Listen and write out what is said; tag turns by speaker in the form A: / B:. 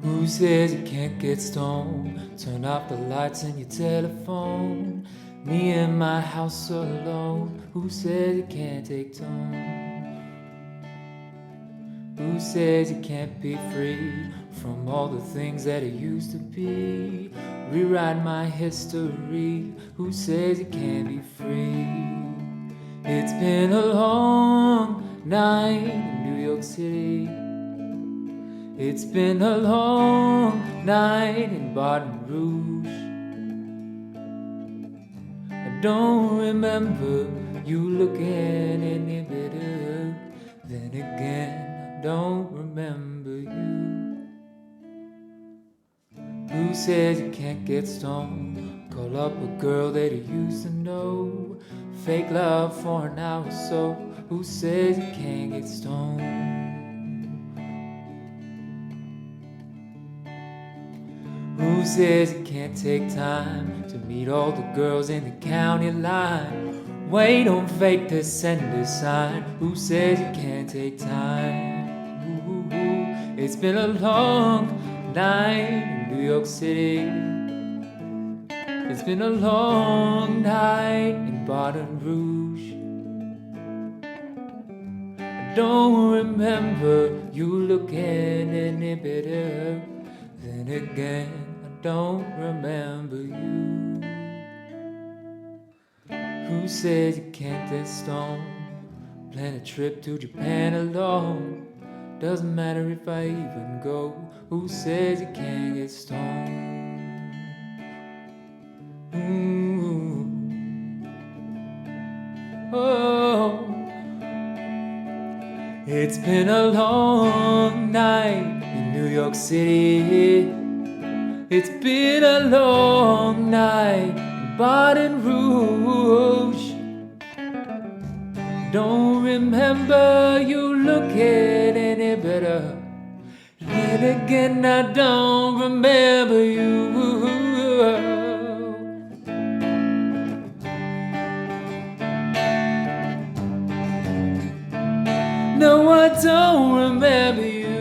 A: Who says you can't get stoned? Turn off the lights in your telephone. Me in my house alone. Who says you can't take tone? Who says you can't be free from all the things that it used to be? Rewrite my history. Who says you can't be free? It's been a long night in New York City. It's been a long night in Baton Rouge. I don't remember you looking any better. Then again, I don't remember you. Who says you can't get stoned? Call up a girl that you used to know. Fake love for an hour or so. Who says you can't get stoned? Who says you can't take time to meet all the girls in the county line? Wait on fate to send a sign. Who says you can't take time? Ooh, it's been a long night in New York City. It's been a long night in Baton Rouge. I don't remember you looking any better. Then again, I don't remember you. Who says you can't get stoned? Plan a trip to Japan alone. Doesn't matter if I even go. Who says you can't get stoned? Ooh. Oh, it's been a long night in New York City. It's been a long night in Baton Rouge. Don't remember you looking any better. Then again, I don't remember you. No, I don't remember you.